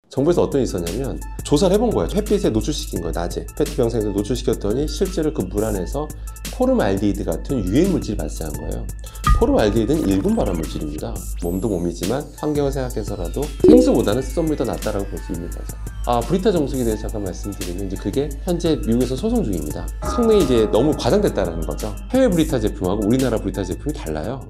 정부에서 어떤 일이 있었냐면 조사를 해본 거예요. 햇빛에 노출시킨 거예요. 낮에 페트병 생에서 노출시켰더니 실제로 그 물 안에서 포름알데히드 같은 유해 물질이 발생한 거예요. 포름알데히드는 일군 발암 물질입니다. 몸도 몸이지만 환경을 생각해서라도 생수보다는 수돗물이 더 낫다라고 볼 수 있는 거죠. 브리타 정수기에 대해서 잠깐 말씀드리면 이제 그게 현재 미국에서 소송 중입니다. 성능이 이제 너무 과장됐다는 거죠. 해외 브리타 제품하고 우리나라 브리타 제품이 달라요.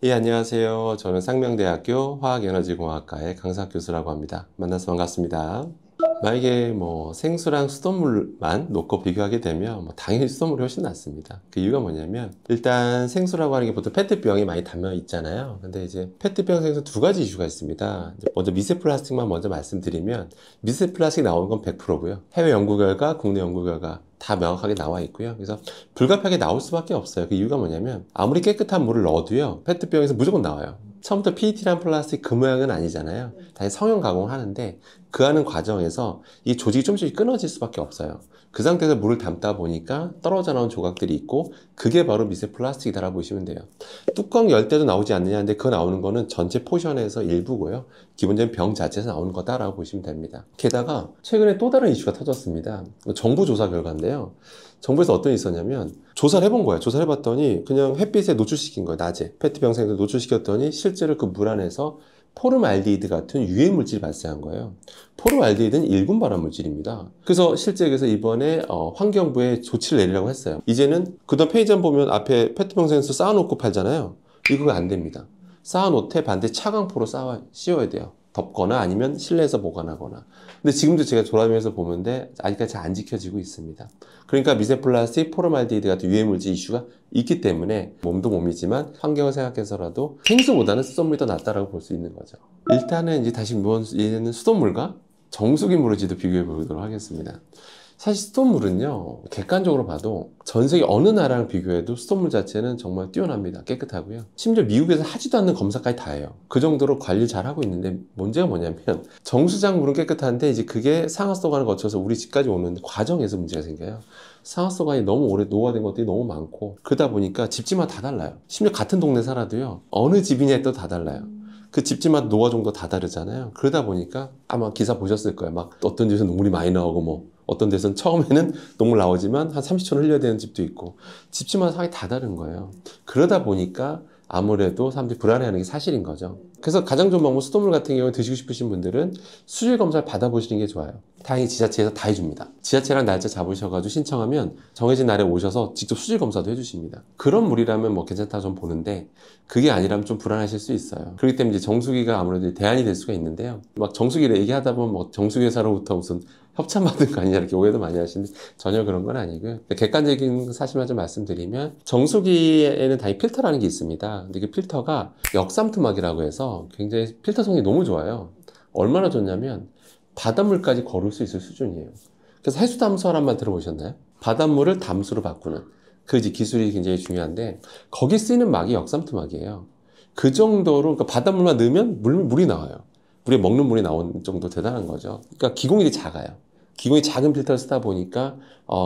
예, 안녕하세요. 저는 상명대학교 화학에너지공학과의 강사학 교수라고 합니다. 만나서 반갑습니다. 만약에 생수랑 수돗물만 놓고 비교하게 되면 당연히 수돗물이 훨씬 낫습니다. 그 이유가 뭐냐면 일단 생수라고 하는 게 보통 페트병이 많이 담겨 있잖아요. 근데 이제 페트병 생수 두 가지 이슈가 있습니다. 먼저 미세 플라스틱만 먼저 말씀드리면 미세 플라스틱 나오는 건 100%고요. 해외 연구 결과, 국내 연구 결과 다 명확하게 나와 있고요. 그래서 불가피하게 나올 수밖에 없어요. 그 이유가 뭐냐면 아무리 깨끗한 물을 넣어도요, 페트병에서 무조건 나와요. 처음부터 PET란 플라스틱 그 모양은 아니잖아요. 다시 성형 가공을 하는데 그 하는 과정에서 이 조직이 좀씩 끊어질 수밖에 없어요. 그 상태에서 물을 담다 보니까 떨어져 나온 조각들이 있고 그게 바로 미세 플라스틱이다라고 보시면 돼요. 뚜껑 열 때도 나오지 않느냐는데 그거 나오는 거는 전체 포션에서 일부고요. 기본적인 병 자체에서 나오는 거다라고 보시면 됩니다. 게다가 최근에 또 다른 이슈가 터졌습니다. 정부 조사 결과인데요. 정부에서 어떤 일이 있었냐면 조사를 해본 거예요. 조사를 해봤더니 그냥 햇빛에 노출시킨 거예요. 낮에 페트병 생에서 노출시켰더니 실제로 그 물 안에서 포름알데히드 같은 유해 물질이 발생한 거예요. 포름알데히드는 일군 발암 물질입니다. 그래서 실제 이번에 환경부에 조치를 내리라고 했어요. 이제는 그다음 페이지 보면 앞에 페트병 생에서 쌓아놓고 팔잖아요. 이거 안 됩니다. 쌓아놓되 반대 차광포로 씌워야 돼요. 덮거나 아니면 실내에서 보관하거나. 근데 지금도 제가 돌아다니면서 보는데 아직까지 잘 안 지켜지고 있습니다. 그러니까 미세 플라스틱, 포름알데히드 같은 유해물질 이슈가 있기 때문에 몸도 몸이지만 환경을 생각해서라도 생수보다는 수돗물이 더 낫다라고 볼 수 있는 거죠. 일단은 이제 다시 얘는 수돗물과 정수기 물을지도 비교해 보도록 하겠습니다. 사실 수돗물은요, 객관적으로 봐도 전 세계 어느 나라랑 비교해도 수돗물 자체는 정말 뛰어납니다. 깨끗하고요. 심지어 미국에서 하지도 않는 검사까지 다 해요. 그 정도로 관리를 잘 하고 있는데 문제가 뭐냐면 정수장 물은 깨끗한데 이제 그게 상하수도관을 거쳐서 우리 집까지 오는 과정에서 문제가 생겨요. 상하수도관이 너무 오래 노화된 것들이 너무 많고 그러다 보니까 집집마다 다 달라요. 심지어 같은 동네 살아도요, 어느 집이냐에 또 다 달라요. 그 집집마다 노화 정도 다 다르잖아요. 그러다 보니까 아마 기사 보셨을 거예요. 막 어떤 데서 눈물이 많이 나오고 어떤 데서는 처음에는 녹물 나오지만 한 30초는 흘려야 되는 집도 있고 집집마다 상황이 다 다른 거예요. 그러다 보니까 아무래도 사람들이 불안해하는 게 사실인 거죠. 그래서 가장 좋은 방법, 수돗물 같은 경우에 드시고 싶으신 분들은 수질 검사를 받아보시는 게 좋아요. 다행히 지자체에서 다 해줍니다. 지자체랑 날짜 잡으셔가지고 신청하면 정해진 날에 오셔서 직접 수질 검사도 해주십니다. 그런 물이라면 괜찮다 좀 보는데 그게 아니라면 좀 불안하실 수 있어요. 그렇기 때문에 이제 정수기가 아무래도 대안이 될 수가 있는데요. 막 정수기를 얘기하다 보면 정수기 회사로부터 무슨 협찬받은 거 아니냐 이렇게 오해도 많이 하시는데 전혀 그런 건 아니고요. 객관적인 사실만 좀 말씀드리면 정수기에는 당연히 필터라는 게 있습니다. 근데 그 필터가 역삼투막이라고 해서 굉장히 필터성이 너무 좋아요. 얼마나 좋냐면 바닷물까지 거를 수 있을 수준이에요. 그래서 해수담수화란만 들어보셨나요? 바닷물을 담수로 바꾸는 그 기술이 굉장히 중요한데 거기 쓰이는 막이 역삼투막이에요. 그 정도로 그러니까 바닷물만 넣으면 물이 나와요. 우리 먹는 물이 나온 정도 대단한 거죠. 그러니까 기공이 작아요. 기공이 작은 필터를 쓰다 보니까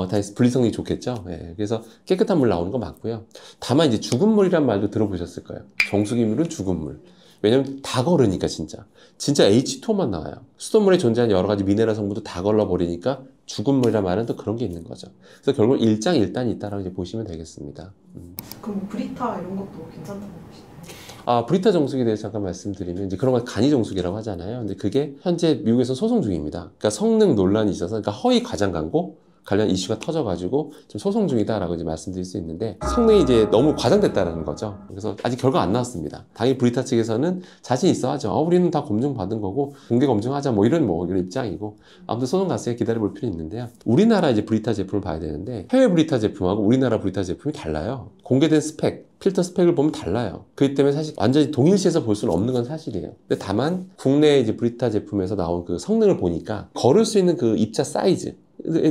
당연히 분리성이 좋겠죠. 예, 그래서 깨끗한 물 나오는 거 맞고요. 다만 이제 죽은 물이란 말도 들어보셨을 거예요. 정수기 물은 죽은 물. 왜냐면 다 거르니까 진짜 H2O만 나와요. 수돗물에 존재하는 여러 가지 미네랄 성분도 다 걸러버리니까 죽은 물이란 말은 또 그런 게 있는 거죠. 그래서 결국 일장일단이 있다라고 이제 보시면 되겠습니다. 그럼 브리타 이런 것도 괜찮다고 보시나요? 브리타 정수기에 대해서 잠깐 말씀드리면 이제 그런 걸 간이 정수기라고 하잖아요. 근데 그게 현재 미국에서 소송 중입니다. 그러니까 성능 논란이 있어서 그러니까 허위 과장 광고 관련 이슈가 터져가지고 좀 소송 중이다라고 이제 말씀드릴 수 있는데 성능이 이제 너무 과장됐다는 거죠. 그래서 아직 결과 안 나왔습니다. 당연히 브리타 측에서는 자신 있어 하죠. 우리는 다 검증 받은 거고 공개 검증하자 이런 입장이고 아무튼 소송 갔으니 기다려볼 필요 있는데요. 우리나라 이제 브리타 제품을 봐야 되는데 해외 브리타 제품하고 우리나라 브리타 제품이 달라요. 공개된 스펙 필터 스펙을 보면 달라요. 그렇기 때문에 사실 완전히 동일시해서 볼 수는 없는 건 사실이에요. 근데 다만 국내 이제 브리타 제품에서 나온 그 성능을 보니까 걸을 수 있는 그 입자 사이즈에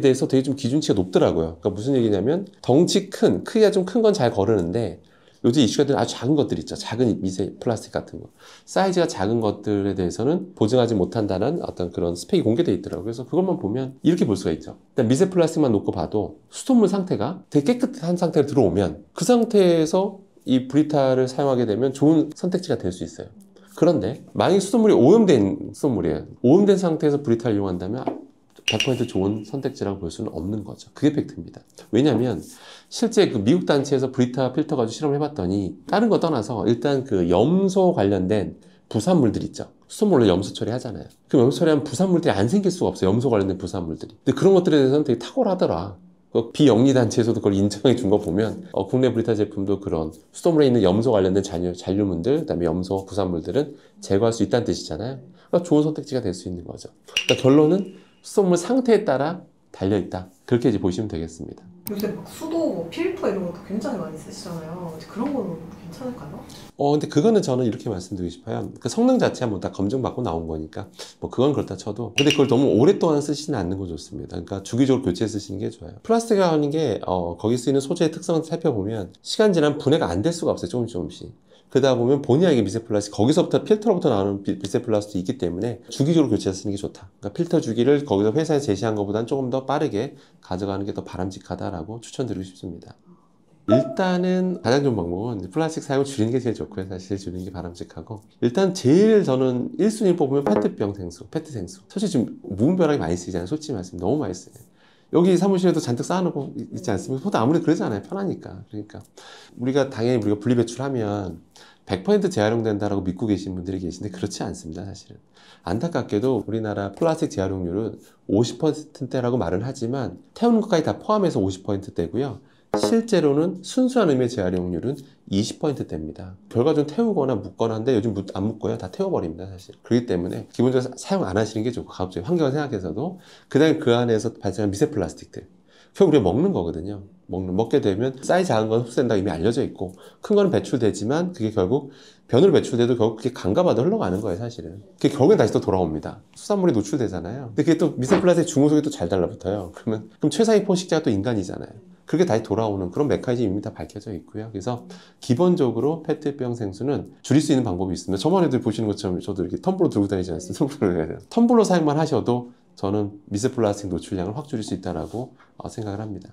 대해서 되게 좀 기준치가 높더라고요. 그러니까 무슨 얘기냐면 덩치 크기가 좀 큰 건 잘 거르는데 요즘 이슈가 되는 아주 작은 것들 있죠. 작은 미세 플라스틱 같은 거. 사이즈가 작은 것들에 대해서는 보증하지 못한다는 어떤 그런 스펙이 공개되어 있더라고요. 그래서 그것만 보면 이렇게 볼 수가 있죠. 일단 미세 플라스틱만 놓고 봐도 수돗물 상태가 되게 깨끗한 상태로 들어오면 그 상태에서 이 브리타를 사용하게 되면 좋은 선택지가 될 수 있어요. 그런데 만약에 수돗물이 오염된 수돗물이에요. 오염된 상태에서 브리타를 이용한다면 100% 좋은 선택지라고 볼 수는 없는 거죠. 그게 팩트입니다. 왜냐하면 실제 그 미국 단체에서 브리타 필터 가지고 실험을 해봤더니 다른 거 떠나서 일단 그 염소 관련된 부산물들 있죠. 수돗물로 염소 처리하잖아요. 그럼 염소 처리하면 부산물들이 안 생길 수가 없어요. 염소 관련된 부산물들이. 근데 그런 것들에 대해서는 되게 탁월하더라. 비영리 단체에서도 그걸 인정해 준 거 보면 국내 브리타 제품도 그런 수돗물에 있는 염소 관련된 잔류물들, 그다음에 염소 부산물들은 제거할 수 있다는 뜻이잖아요. 그러니까 좋은 선택지가 될 수 있는 거죠. 그러니까 결론은 수돗물 상태에 따라 달려있다. 그렇게 이제 보시면 되겠습니다. 요새 막 수도 뭐 필터 이런 것도 굉장히 많이 쓰시잖아요. 그런 거는 괜찮을까요? 근데 그거는 저는 이렇게 말씀드리고 싶어요. 그 성능 자체가 뭐 다 검증받고 나온 거니까 뭐 그건 그렇다 쳐도 근데 그걸 너무 오랫동안 쓰시는 않는 건 좋습니다. 그러니까 주기적으로 교체해 쓰시는 게 좋아요. 플라스틱이라는 게 거기 쓰이는 소재의 특성을 살펴보면 시간 지나면 분해가 안 될 수가 없어요. 조금씩. 그러다 보면 본의 아니게 미세 플라스틱 거기서부터 필터로부터 나오는 미세 플라스틱이 있기 때문에 주기적으로 교체해서 쓰는 게 좋다. 그러니까 필터 주기를 거기서 회사에 제시한 것보다는 조금 더 빠르게 가져가는 게 더 바람직하다라고 추천드리고 싶습니다. 일단은 가장 좋은 방법은 플라스틱 사용을 줄이는 게 제일 좋고요. 사실 줄이는 게 바람직하고 일단 제일 저는 1순위 뽑으면 페트병 생수, 페트 생수. 사실 지금 무분별하게 많이 쓰이잖아요. 솔직히 말씀 너무 많이 쓰여요. 여기 사무실에도 잔뜩 쌓아놓고 있지 않습니까? 저도 아무래도 그러잖아요. 편하니까. 그러니까 우리가 당연히 우리가 분리배출하면 100% 재활용된다라고 믿고 계신 분들이 계신데 그렇지 않습니다. 사실은. 안타깝게도 우리나라 플라스틱 재활용률은 50%대라고 말은 하지만 태우는 것까지 다 포함해서 50%대고요. 실제로는 순수한 의미의 재활용률은 20%대입니다. 결과적으로 태우거나 묻거나 하는데 요즘 안 묻고요. 다 태워버립니다. 사실. 그렇기 때문에 기본적으로 사용 안 하시는 게 좋고 가급적 환경을 생각해서도 그 다음에 그 안에서 발생한 미세 플라스틱들 결국 우리가 먹는 거거든요. 먹게 되면 사이즈 작은 건 흡수된다 이미 알려져 있고 큰 거는 배출되지만 그게 결국 변으로 배출돼도 결국 그게 강과 바다로 흘러가는 거예요. 사실은. 그게 결국엔 다시 또 돌아옵니다. 수산물이 노출되잖아요. 근데 그게 또 미세 플라스틱 중금속이 또 잘 달라붙어요. 그럼 최상위 포식자가 또 인간이잖아요. 그게 다시 돌아오는 그런 메커니즘이 이미 다 밝혀져 있고요. 그래서 기본적으로 페트병 생수는 줄일 수 있는 방법이 있습니다. 저만 해도 보시는 것처럼 저도 이렇게 텀블러 들고 다니지 않습니까? 텀블러 사용만 하셔도 저는 미세 플라스틱 노출량을 확 줄일 수 있다고 생각을 합니다.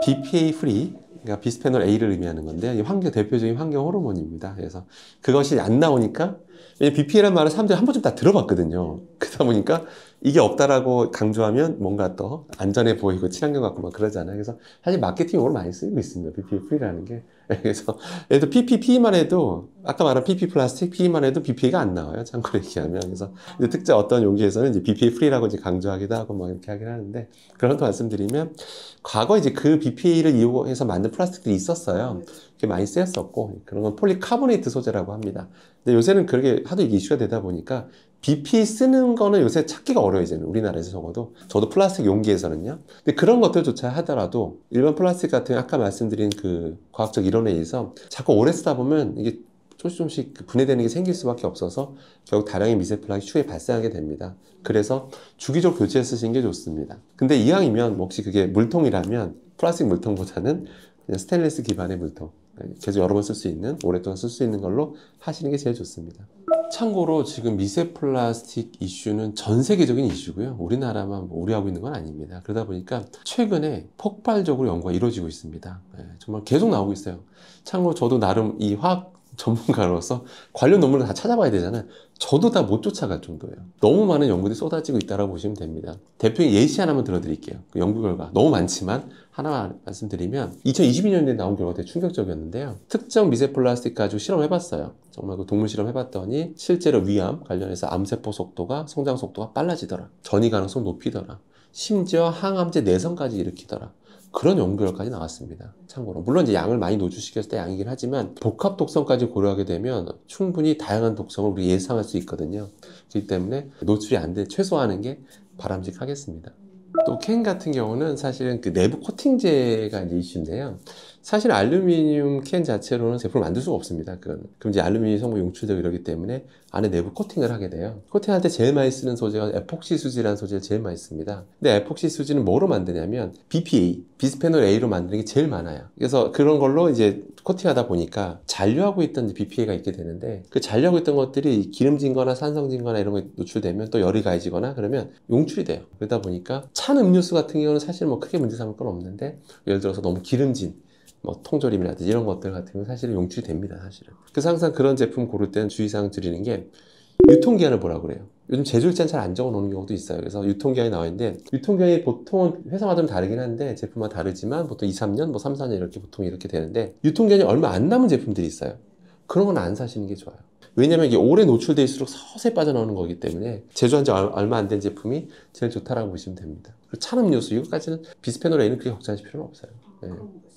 BPA 프리, 그러니까 비스페놀 A를 의미하는 건데 대표적인 환경 호르몬입니다. 그래서 그것이 안 나오니까 BPA라는 말을 사람들이 한 번쯤 다 들어봤거든요. 그러다 보니까 이게 없다라고 강조하면 뭔가 또 안전해 보이고 친환경 같고 막 그러잖아요. 그래서 사실 마케팅용으로 많이 쓰이고 있습니다. BPA 프리라는 게. 그래서 예를 들어 PPP만 해도 아까 말한 PP 플라스틱 P만 해도 BPA가 안 나와요. 참고로 얘기하면. 그래서 이제 특정 어떤 용기에서는 이제 BPA 프리라고 이제 강조하기도 하고 막 이렇게 하긴 하는데 그런 거 말씀드리면 과거 이제 그 BPA를 이용해서 만든 플라스틱들이 있었어요. 그게 많이 쓰였었고 그런 건 폴리카보네이트 소재라고 합니다. 근데 요새는 그렇게 하도 이게 이슈가 되다 보니까 BPA 쓰는 거는 요새 찾기가 어려워지는 우리나라에서 적어도 저도 플라스틱 용기에서는요. 근데 그런 것들조차 하더라도 일반 플라스틱 같은 아까 말씀드린 그 과학적 이론에 의해서 자꾸 오래 쓰다 보면 이게 조금씩 분해되는 게 생길 수밖에 없어서 결국 다량의 미세 플라스틱 추후에 발생하게 됩니다. 그래서 주기적으로 교체해 쓰시는 게 좋습니다. 근데 이왕이면 혹시 그게 물통이라면 플라스틱 물통보다는 그냥 스테인리스 기반의 물통 계속 여러 번 쓸 수 있는 오랫동안 쓸 수 있는 걸로 하시는 게 제일 좋습니다. 참고로 지금 미세 플라스틱 이슈는 전 세계적인 이슈고요. 우리나라만 우려하고 있는 건 아닙니다. 그러다 보니까 최근에 폭발적으로 연구가 이루어지고 있습니다. 정말 계속 나오고 있어요. 참고로 저도 나름 이 화학 전문가로서 관련 논문을 다 찾아봐야 되잖아요. 저도 다 못 쫓아갈 정도예요. 너무 많은 연구들이 쏟아지고 있다고 보시면 됩니다. 대표적인 예시 하나만 들어드릴게요. 그 연구 결과 너무 많지만 하나 말씀드리면 2022년에 나온 결과가 되게 충격적이었는데요. 특정 미세 플라스틱 가지고 실험해봤어요. 정말 그 동물 실험 해봤더니 실제로 위암 관련해서 암세포 속도가 성장 속도가 빨라지더라. 전이 가능성 높이더라. 심지어 항암제 내성까지 일으키더라. 그런 연구 결과까지 나왔습니다. 참고로. 물론 이제 양을 많이 노출시켰을 때 양이긴 하지만 복합 독성까지 고려하게 되면 충분히 다양한 독성을 우리 예상할 수 있거든요. 그렇기 때문에 노출이 안 돼 최소화하는 게 바람직하겠습니다. 또 캔 같은 경우는 사실은 그 내부 코팅제가 이제 이슈인데요. 사실 알루미늄 캔 자체로는 제품을 만들 수가 없습니다. 그럼 이제 알루미늄 성분 용출되고 이러기 때문에 안에 내부 코팅을 하게 돼요. 코팅할 때 제일 많이 쓰는 소재가 에폭시 수지라는 소재를 제일 많이 씁니다. 근데 에폭시 수지는 뭐로 만드냐면 BPA, 비스페놀 A로 만드는 게 제일 많아요. 그래서 그런 걸로 이제 코팅하다 보니까 잔류하고 있던 BPA가 있게 되는데 그 잔류하고 있던 것들이 기름진 거나 산성진 거나 이런 거에 노출되면 또 열이 가해지거나 그러면 용출이 돼요. 그러다 보니까 찬 음료수 같은 경우는 사실 뭐 크게 문제 삼을 건 없는데 예를 들어서 너무 기름진 뭐 통조림이라든지 이런 것들 같은 경우는 사실은 용출이 됩니다, 사실은. 그래서 항상 그런 제품 고를 때는 주의사항 드리는 게 유통기한을 보라고 그래요. 요즘 제조일자는 잘 안 적어 놓는 경우도 있어요. 그래서 유통기한이 나와 있는데 유통기한이 보통은 회사마다 좀 다르긴 한데 제품마다 다르지만 보통 2, 3년, 뭐 3, 4년 이렇게 보통 이렇게 되는데 유통기한이 얼마 안 남은 제품들이 있어요. 그런 건 안 사시는 게 좋아요. 왜냐면 이게 오래 노출될수록 서서히 빠져나오는 거기 때문에 제조한 지 얼마 안 된 제품이 제일 좋다라고 보시면 됩니다. 그리고 찬 음료수 이것까지는 비스페놀 A는 그렇게 걱정하실 필요는 없어요. 네. 그런 거 있어요.